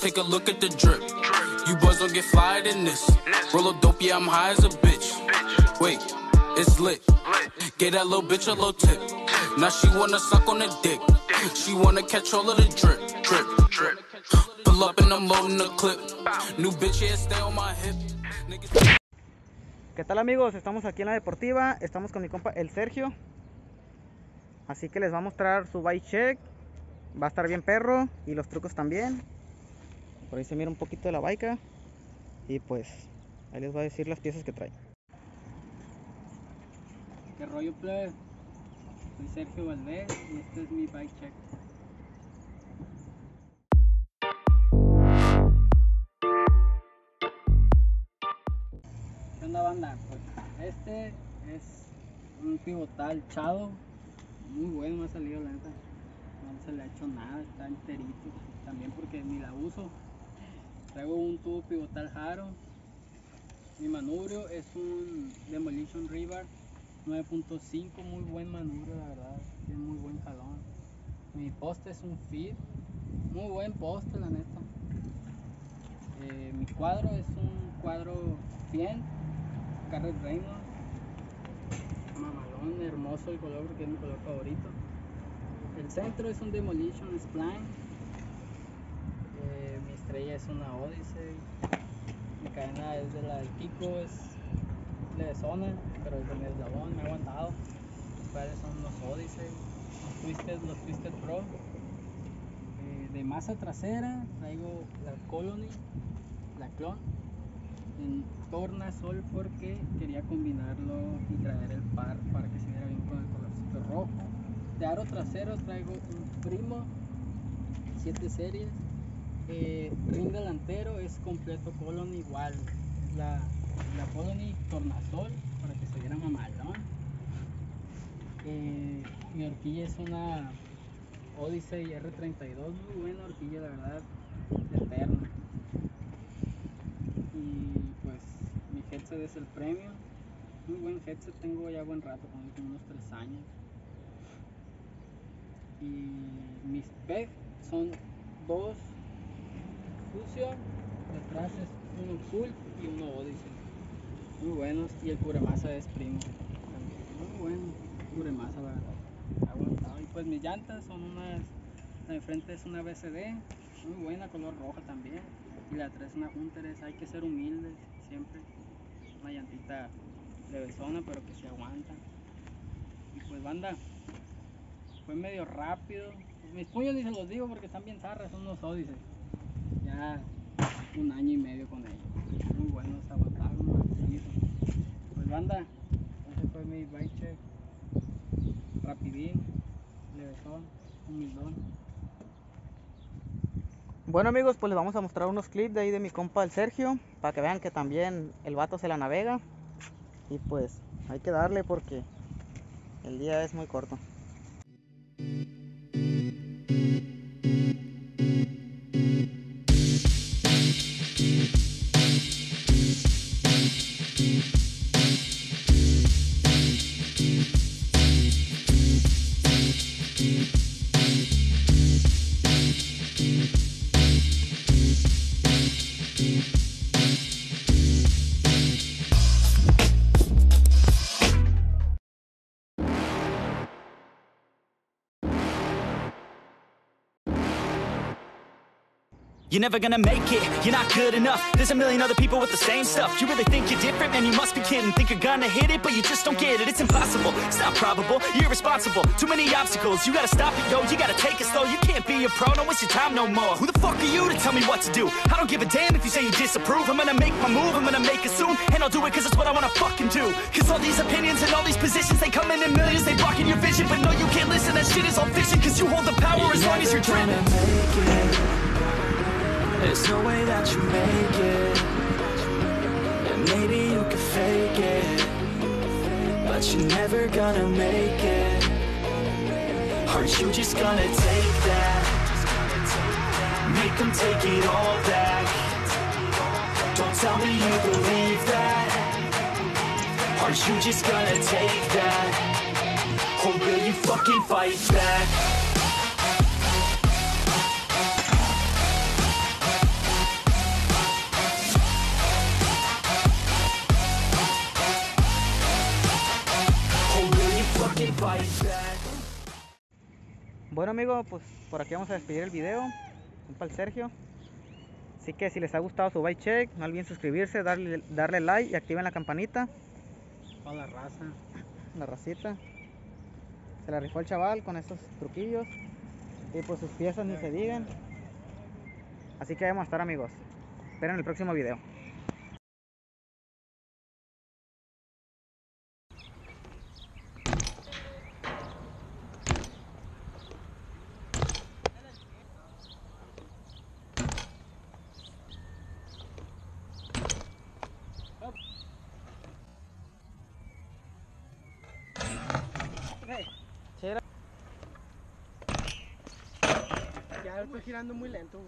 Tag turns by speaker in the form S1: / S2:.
S1: take a look at the drip. You boys don't get fired in this. Roll a dope, yeah, I'm high as a bitch. Wait, it's lit. Gave that little bitch a little tip. Now she wanna suck on the dick. She wanna catch all of the drip, drip, drip. Pull up and I'm loading the clip. New bitch, yeah, stay on my hip.
S2: ¿Qué tal, amigos? Estamos aquí en la deportiva. Estamos con mi compa el Sergio. Así que les va a mostrar su bike check. Va a estar bien perro. Y los trucos también. Por ahí se mira un poquito de la bike. Y pues ahí les voy a decir las piezas que trae.
S3: ¿Qué rollo, plebe? Soy Sergio Valdés y este es mi bike check. ¿Qué onda, banda? Pues este es un pivotal Shadow. Muy bueno, me ha salido, la neta. No se le ha hecho nada, está enterito. También porque ni la uso. Traigo un tubo pivotal Haro. Mi manubrio es un Demolition Rebar 9.5, muy buen manubrio, la verdad. Tiene muy buen jalón. Mi poste es un Feed. Muy buen poste, la neta. Mi cuadro es un cuadro 100 Carret Reynolds, mamalón, hermoso el color porque es mi color favorito. El centro es un Demolition Spline. Mi estrella es una Odyssey. Mi cadena es de la del Kiko, es de zona, pero es de mi eslabón, me ha aguantado. Los cuales son los Odyssey, los Twisted Pro. De masa trasera traigo la Colony, la Clon, en tornasol porque quería combinarlo y traer el par para que se viera bien con el colorcito rojo. De aro trasero traigo un Primo 7 series. Ring delantero es completo Colony, igual es la Colony tornasol para que se viera mamalón. Mi horquilla es una Odyssey R32, muy buena horquilla, la verdad, eterna. Y pues mi headset es el Premium, muy buen headset, tengo ya buen rato, como unos 3 años. Y mis pegs son 2 Fusion, detrás es uno Cult y uno Odyssey, muy buenos. Y el cubremasa es Primo también, muy buen cubremasa, la verdad, aguantado. Y pues mis llantas son unas, la de frente es una BCD, muy buena, color roja también. Y la 3 una Hunter, hay que ser humildes siempre. Una llantita levesona pero que se aguanta. Y pues, banda, fue medio rápido. Mis puños ni se los digo porque están bien zarras, son unos Odyssey. Ya 1 año y medio con ellos, muy buenos, aguantaron macizo. Pues, banda, ese fue mi bike check. Rapidín, levesón, humildón.
S2: Bueno, amigos, pues les vamos a mostrar unos clips de ahí de mi compa el Sergio, para que vean que también el vato se la navega. Y pues hay que darle porque el día es muy corto.
S4: You're never gonna make it, you're not good enough. There's a million other people with the same stuff. You really think you're different? Man, you must be kidding. Think you're gonna hit it, but you just don't get it. It's impossible, it's not probable, you're irresponsible. Too many obstacles, you gotta stop it, yo. You gotta take it slow, you can't be a pro. Don't waste your time no more. Who the fuck are you to tell me what to do? I don't give a damn if you say you disapprove. I'm gonna make my move, I'm gonna make it soon. And I'll do it cause it's what I wanna fucking do. Cause all these opinions and all these positions, they come in millions. They blocking your vision, but no, you can't listen. That shit is all fiction. Cause you hold the power as long as you're driven.
S5: There's no way that you make it. And maybe you can fake it, but you're never gonna make it. Aren't you just gonna take that? Make them take it all back. Don't tell me you believe that. Aren't you just gonna take that? Or will you fucking fight back?
S2: Bueno amigos, pues por aquí vamos a despedir el video. Compa el Sergio. Así que si les ha gustado su bike check, no olviden suscribirse, darle like y activen la campanita.
S3: Para la raza.
S2: La racita. Se la rifó el chaval con estos truquillos. Y pues sus piezas ni se digan. Así que vamos a estar amigos. Esperen el próximo video.
S3: Ya estoy girando muy lento.